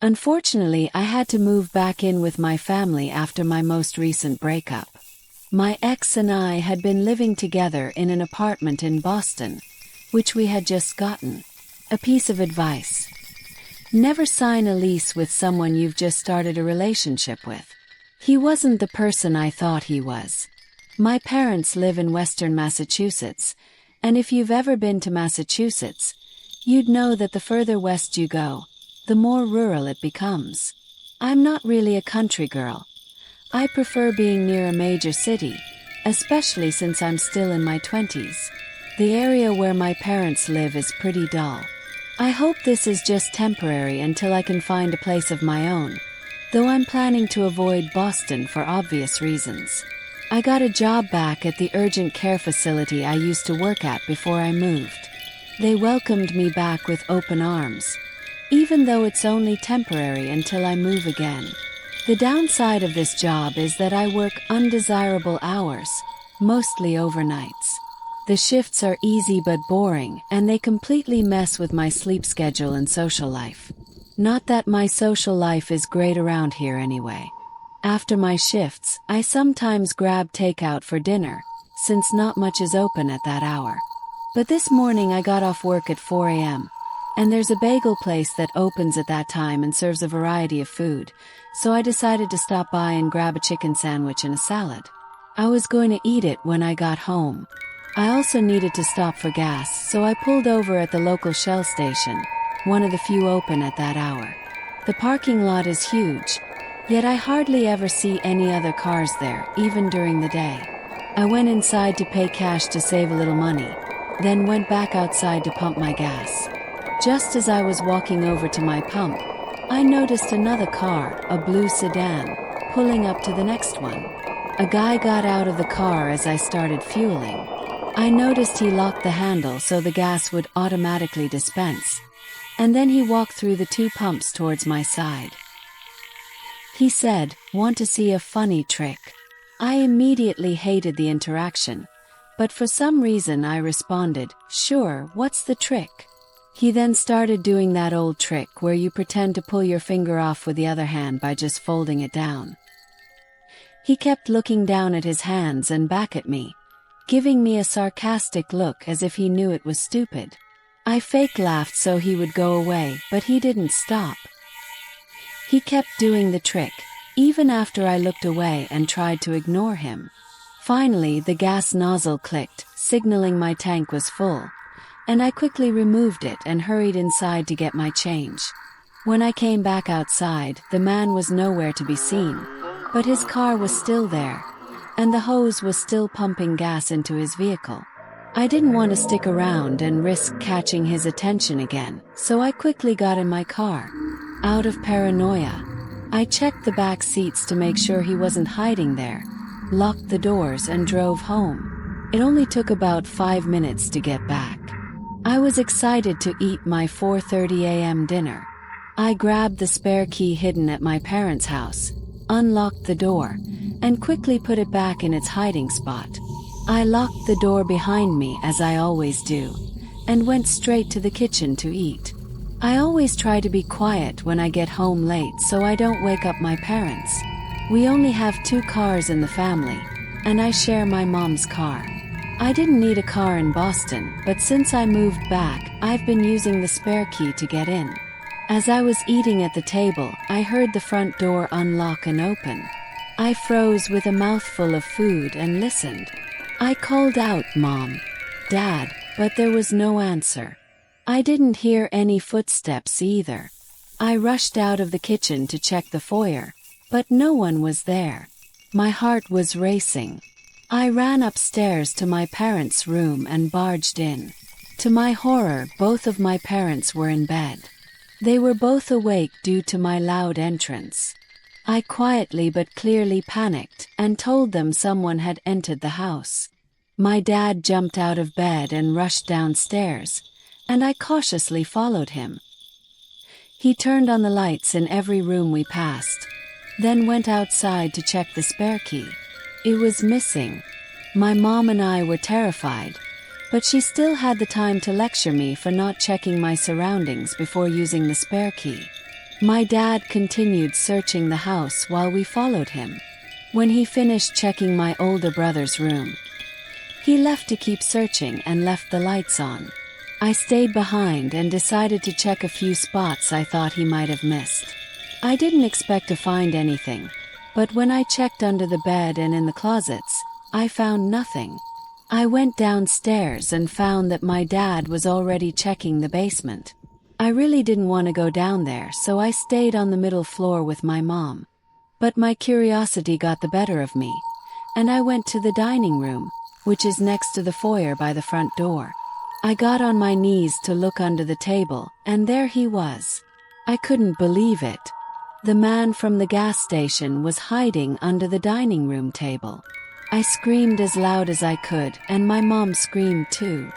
Unfortunately, I had to move back in with my family after my most recent breakup. My ex and I had been living together in an apartment in Boston, which we had just gotten. A piece of advice: never sign a lease with someone you've just started a relationship with. He wasn't the person I thought he was. My parents live in Western Massachusetts, and if you've ever been to Massachusetts, you'd know that the further west you go, the more rural it becomes. I'm not really a country girl. I prefer being near a major city, especially since I'm still in my 20s. The area where my parents live is pretty dull. I hope this is just temporary until I can find a place of my own, though I'm planning to avoid Boston for obvious reasons. I got a job back at the urgent care facility I used to work at before I moved. They welcomed me back with open arms, even though it's only temporary until I move again. The downside of this job is that I work undesirable hours, mostly overnights. The shifts are easy but boring, and they completely mess with my sleep schedule and social life. Not that my social life is great around here anyway. After my shifts, I sometimes grab takeout for dinner, since not much is open at that hour. But this morning I got off work at 4 a.m., and there's a bagel place that opens at that time and serves a variety of food, so I decided to stop by and grab a chicken sandwich and a salad. I was going to eat it when I got home. I also needed to stop for gas, so I pulled over at the local Shell station, one of the few open at that hour. The parking lot is huge, yet I hardly ever see any other cars there, even during the day. I went inside to pay cash to save a little money, then went back outside to pump my gas. Just as I was walking over to my pump, I noticed another car, a blue sedan, pulling up to the next one. A guy got out of the car as I started fueling. I noticed he locked the handle so the gas would automatically dispense, and then he walked through the two pumps towards my side. He said, "Want to see a funny trick?" I immediately hated the interaction, but for some reason I responded, "Sure, what's the trick?" He then started doing that old trick where you pretend to pull your finger off with the other hand by just folding it down. He kept looking down at his hands and back at me, giving me a sarcastic look as if he knew it was stupid. I fake laughed so he would go away, but he didn't stop. He kept doing the trick, even after I looked away and tried to ignore him. Finally, the gas nozzle clicked, signaling my tank was full, and I quickly removed it and hurried inside to get my change. When I came back outside, the man was nowhere to be seen, but his car was still there, and the hose was still pumping gas into his vehicle. I didn't want to stick around and risk catching his attention again, so I quickly got in my car. Out of paranoia, I checked the back seats to make sure he wasn't hiding there, locked the doors and drove home. It only took about 5 minutes to get back. I was excited to eat my 4:30 a.m. dinner. I grabbed the spare key hidden at my parents' house, unlocked the door, and quickly put it back in its hiding spot. I locked the door behind me as I always do, and went straight to the kitchen to eat. I always try to be quiet when I get home late so I don't wake up my parents. We only have 2 cars in the family, and I share my mom's car. I didn't need a car in Boston, but since I moved back, I've been using the spare key to get in. As I was eating at the table, I heard the front door unlock and open. I froze with a mouthful of food and listened. I called out, "Mom, Dad," but there was no answer. I didn't hear any footsteps either. I rushed out of the kitchen to check the foyer, but no one was there. My heart was racing. I ran upstairs to my parents' room and barged in. To my horror, both of my parents were in bed. They were both awake due to my loud entrance. I quietly but clearly panicked and told them someone had entered the house. My dad jumped out of bed and rushed downstairs, and I cautiously followed him. He turned on the lights in every room we passed, then went outside to check the spare key. It was missing. My mom and I were terrified, but she still had the time to lecture me for not checking my surroundings before using the spare key. My dad continued searching the house while we followed him. When he finished checking my older brother's room, he left to keep searching and left the lights on. I stayed behind and decided to check a few spots I thought he might have missed. I didn't expect to find anything, but when I checked under the bed and in the closets, I found nothing. I went downstairs and found that my dad was already checking the basement. I really didn't want to go down there, so I stayed on the middle floor with my mom. But my curiosity got the better of me, and I went to the dining room, which is next to the foyer by the front door. I got on my knees to look under the table, and there he was. I couldn't believe it. The man from the gas station was hiding under the dining room table. I screamed as loud as I could, and my mom screamed too.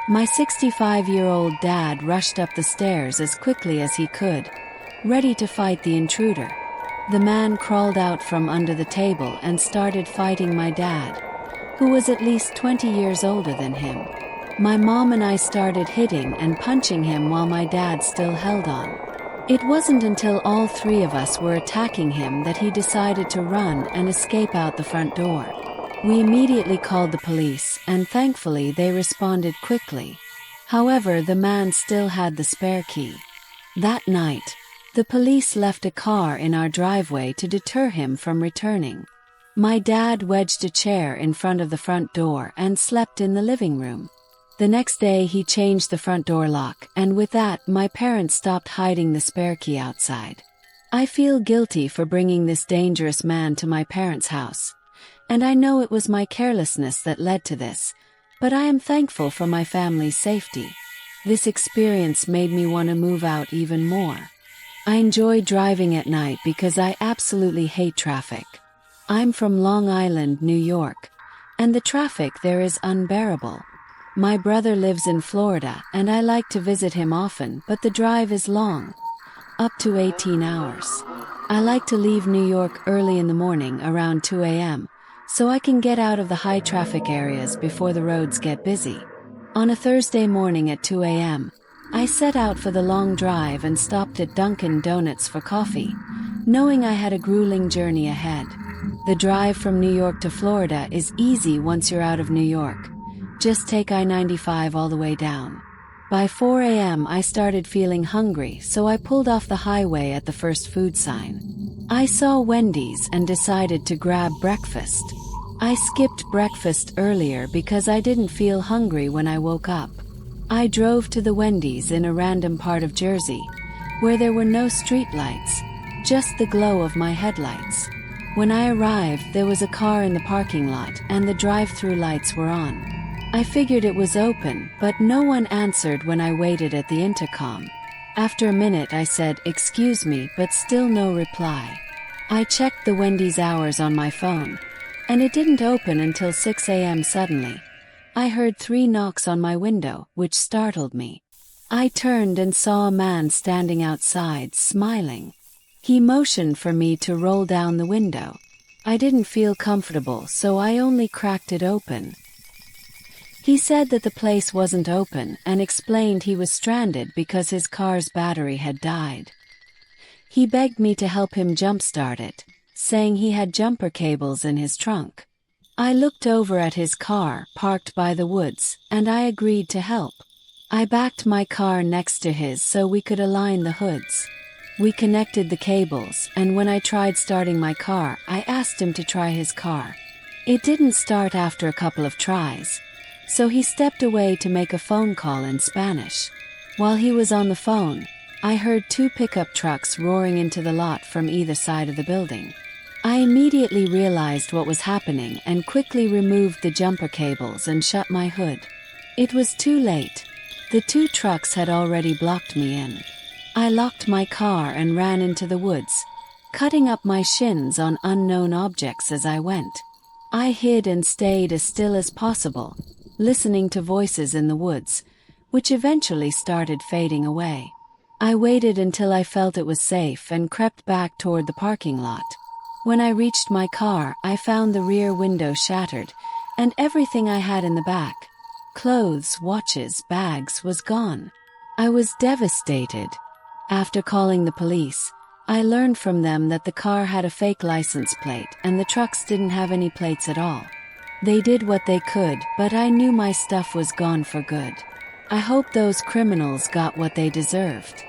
My 65-year-old dad rushed up the stairs as quickly as he could, ready to fight the intruder. The man crawled out from under the table and started fighting my dad, who was at least 20 years older than him. My mom and I started hitting and punching him while my dad still held on. It wasn't until all three of us were attacking him that he decided to run and escape out the front door. We immediately called the police, and thankfully they responded quickly. However, the man still had the spare key. That night, the police left a car in our driveway to deter him from returning. My dad wedged a chair in front of the front door and slept in the living room. The next day he changed the front door lock, and with that my parents stopped hiding the spare key outside. I feel guilty for bringing this dangerous man to my parents' house. And I know it was my carelessness that led to this, but I am thankful for my family's safety. This experience made me want to move out even more. I enjoy driving at night because I absolutely hate traffic. I'm from Long Island, New York, and the traffic there is unbearable. My brother lives in Florida, and I like to visit him often, but the drive is long, up to 18 hours. I like to leave New York early in the morning around 2 a.m., so I can get out of the high traffic areas before the roads get busy. On a Thursday morning at 2 a.m., I set out for the long drive and stopped at Dunkin' Donuts for coffee, knowing I had a grueling journey ahead. The drive from New York to Florida is easy once you're out of New York. Just take I-95 all the way down. By 4 a.m. I started feeling hungry, so I pulled off the highway at the first food sign. I saw Wendy's and decided to grab breakfast. I skipped breakfast earlier because I didn't feel hungry when I woke up. I drove to the Wendy's in a random part of Jersey, where there were no street lights, just the glow of my headlights. When I arrived, there was a car in the parking lot and the drive-through lights were on. I figured it was open, but no one answered when I waited at the intercom. After a minute I said, "Excuse me," but still no reply. I checked the Wendy's hours on my phone, and it didn't open until 6 a.m. Suddenly, I heard 3 knocks on my window, which startled me. I turned and saw a man standing outside, smiling. He motioned for me to roll down the window. I didn't feel comfortable, so I only cracked it open. He said that the place wasn't open and explained he was stranded because his car's battery had died. He begged me to help him jumpstart it, saying he had jumper cables in his trunk. I looked over at his car, parked by the woods, and I agreed to help. I backed my car next to his so we could align the hoods. We connected the cables, and when I tried starting my car, I asked him to try his car. It didn't start after a couple of tries, so he stepped away to make a phone call in Spanish. While he was on the phone, I heard 2 pickup trucks roaring into the lot from either side of the building. I immediately realized what was happening and quickly removed the jumper cables and shut my hood. It was too late. The 2 trucks had already blocked me in. I locked my car and ran into the woods, cutting up my shins on unknown objects as I went. I hid and stayed as still as possible, listening to voices in the woods, which eventually started fading away. I waited until I felt it was safe and crept back toward the parking lot. When I reached my car, I found the rear window shattered, and everything I had in the back, clothes, watches, bags, was gone. I was devastated. After calling the police, I learned from them that the car had a fake license plate and the trucks didn't have any plates at all. They did what they could, but I knew my stuff was gone for good. I hope those criminals got what they deserved.